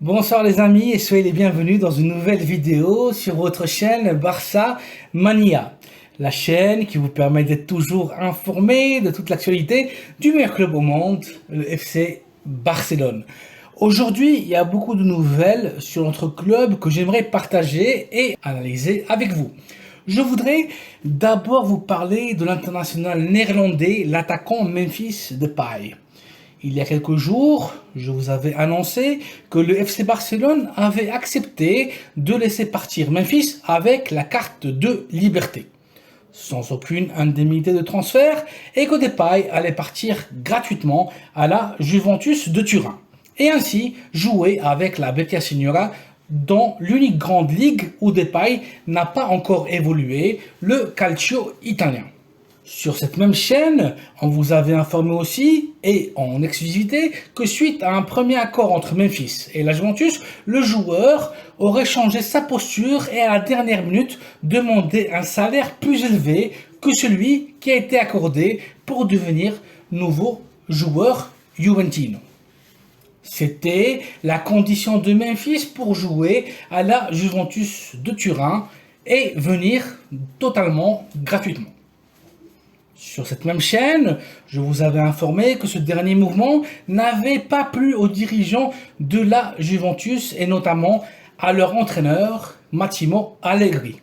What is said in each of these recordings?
Bonsoir les amis et soyez les bienvenus dans une nouvelle vidéo sur votre chaîne Barça Mania. La chaîne qui vous permet d'être toujours informé de toute l'actualité du meilleur club au monde, le FC Barcelone. Aujourd'hui, il y a beaucoup de nouvelles sur notre club que j'aimerais partager et analyser avec vous. Je voudrais d'abord vous parler de l'international néerlandais, l'attaquant Memphis Depay. Il y a quelques jours, je vous avais annoncé que le FC Barcelone avait accepté de laisser partir Memphis avec la carte de liberté, sans aucune indemnité de transfert, et que Depay allait partir gratuitement à la Juventus de Turin, et ainsi jouer avec la Becchia Signora dans l'unique grande ligue où Depay n'a pas encore évolué, le calcio italien. Sur cette même chaîne, on vous avait informé aussi, et en exclusivité, que suite à un premier accord entre Memphis et la Juventus, le joueur aurait changé sa posture et à la dernière minute demandé un salaire plus élevé que celui qui a été accordé pour devenir nouveau joueur juventino. C'était la condition de Memphis pour jouer à la Juventus de Turin et venir totalement gratuitement. Sur cette même chaîne, je vous avais informé que ce dernier mouvement n'avait pas plu aux dirigeants de la Juventus et notamment à leur entraîneur Massimo Allegri,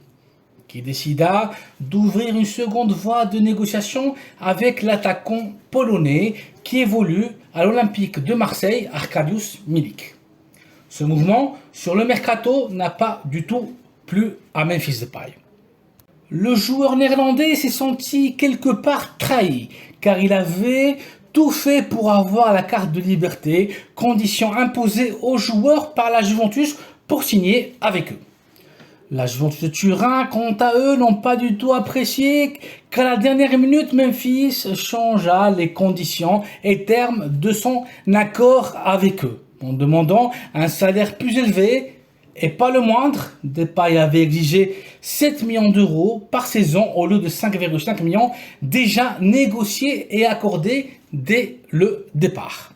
qui décida d'ouvrir une seconde voie de négociation avec l'attaquant polonais qui évolue à l'Olympique de Marseille, Arkadiusz Milik. Ce mouvement sur le mercato n'a pas du tout plu à Memphis Depay. Le joueur néerlandais s'est senti quelque part trahi, car il avait tout fait pour avoir la carte de liberté, condition imposée aux joueurs par la Juventus pour signer avec eux. La Juventus de Turin, quant à eux, n'ont pas du tout apprécié qu'à la dernière minute, Memphis changea les conditions et termes de son accord avec eux, en demandant un salaire plus élevé. Et pas le moindre, Depay avait exigé 7 millions d'euros par saison au lieu de 5,5 millions déjà négociés et accordés dès le départ.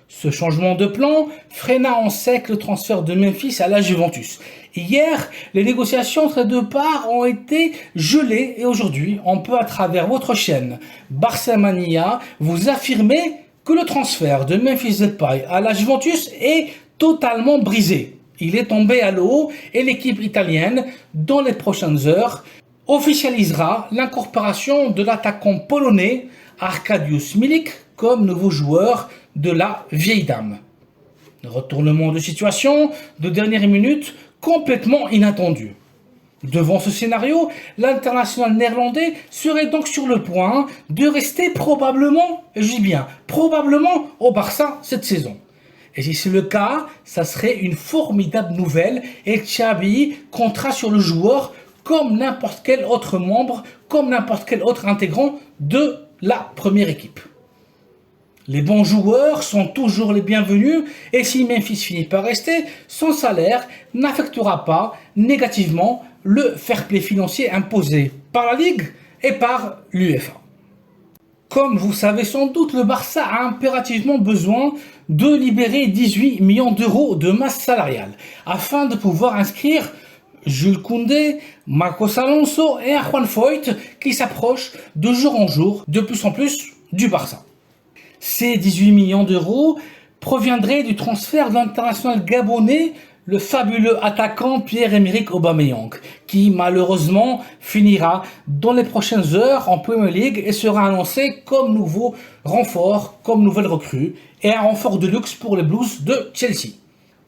Ce changement de plan freina en sec le transfert de Memphis à la Juventus. Hier, les négociations entre les deux parts ont été gelées et aujourd'hui, on peut à travers votre chaîne Barça Mania vous affirmer que le transfert de Memphis Depay à la Juventus est totalement brisé. Il est tombé à l'eau et l'équipe italienne, dans les prochaines heures, officialisera l'incorporation de l'attaquant polonais Arkadiusz Milik comme nouveau joueur de la vieille dame. Retournement de situation de dernière minute complètement inattendu. Devant ce scénario, l'international néerlandais serait donc sur le point de rester probablement, et je dis bien probablement, au Barça cette saison. Et si c'est le cas, ça serait une formidable nouvelle et Xavi comptera sur le joueur comme n'importe quel autre membre, comme n'importe quel autre intégrant de la première équipe. Les bons joueurs sont toujours les bienvenus et si Memphis finit par rester, son salaire n'affectera pas négativement le fair play financier imposé par la Ligue et par l'UEFA. Comme vous savez sans doute, le Barça a impérativement besoin de libérer 18 millions d'euros de masse salariale afin de pouvoir inscrire Jules Koundé, Marcos Alonso et Juan Foyth qui s'approchent de jour en jour de plus en plus du Barça. Ces 18 millions d'euros proviendraient du transfert de l'international gabonais, le fabuleux attaquant Pierre-Emerick Aubameyang, qui malheureusement finira dans les prochaines heures en Premier League et sera annoncé comme nouveau renfort, comme nouvelle recrue, et un renfort de luxe pour les Blues de Chelsea.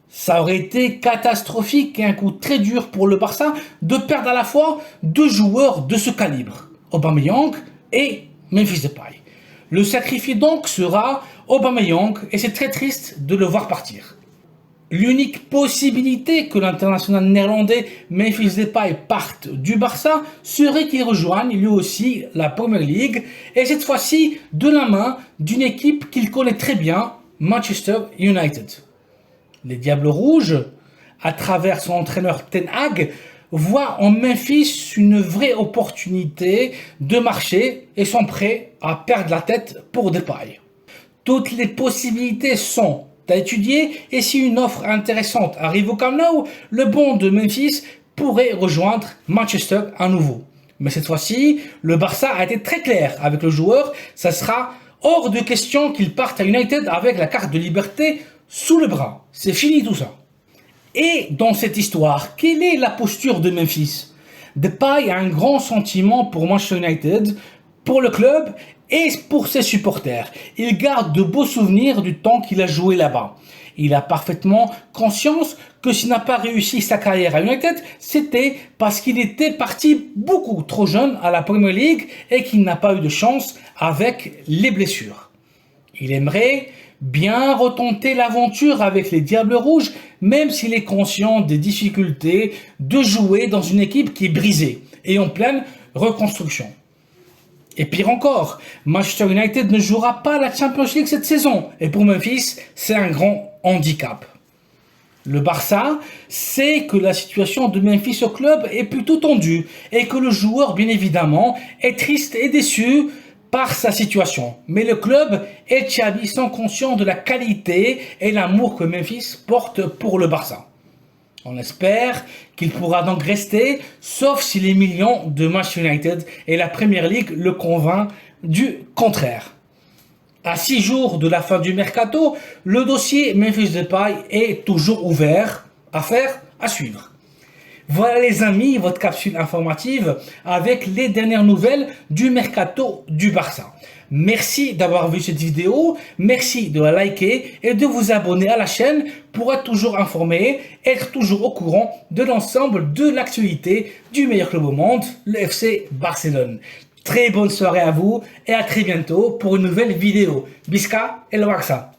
Ça aurait été catastrophique et un coup très dur pour le Barça de perdre à la fois deux joueurs de ce calibre, Aubameyang et Memphis Depay. Le sacrifié donc sera Aubameyang et c'est très triste de le voir partir. L'unique possibilité que l'international néerlandais Memphis Depay parte du Barça serait qu'il rejoigne lui aussi la Premier League et cette fois-ci de la main d'une équipe qu'il connaît très bien, Manchester United. Les Diables Rouges, à travers son entraîneur Ten Hag, voient en Memphis une vraie opportunité de marché et sont prêts à perdre la tête pour Depay. Toutes les possibilités sont à étudier et si une offre intéressante arrive au Camp Nou, le bon de Memphis pourrait rejoindre Manchester à nouveau. Mais cette fois-ci, le Barça a été très clair avec le joueur, ça sera hors de question qu'il parte à United avec la carte de liberté sous le bras. C'est fini tout ça. Et dans cette histoire, quelle est la posture de Memphis? Depay a un grand sentiment pour Manchester United, pour le club et pour ses supporters. Il garde de beaux souvenirs du temps qu'il a joué là-bas. Il a parfaitement conscience que s'il n'a pas réussi sa carrière à United, c'était parce qu'il était parti beaucoup trop jeune à la Premier League et qu'il n'a pas eu de chance avec les blessures. Il aimerait bien retenter l'aventure avec les Diables Rouges, même s'il est conscient des difficultés de jouer dans une équipe qui est brisée et en pleine reconstruction. Et pire encore, Manchester United ne jouera pas la Champions League cette saison. Et pour Memphis, c'est un grand handicap. Le Barça sait que la situation de Memphis au club est plutôt tendue et que le joueur, bien évidemment, est triste et déçu par sa situation. Mais le club et Xavi sont conscients de la qualité et l'amour que Memphis porte pour le Barça. On espère qu'il pourra donc rester, sauf si les millions de Manchester United et la Premier League le convainquent du contraire. À 6 jours de la fin du mercato, le dossier Memphis Depay est toujours ouvert. Affaire à suivre. Voilà les amis, votre capsule informative avec les dernières nouvelles du mercato du Barça. Merci d'avoir vu cette vidéo, merci de la liker et de vous abonner à la chaîne pour être toujours informé, être toujours au courant de l'ensemble de l'actualité du meilleur club au monde, le FC Barcelone. Très bonne soirée à vous et à très bientôt pour une nouvelle vidéo. Bisca et le Barça.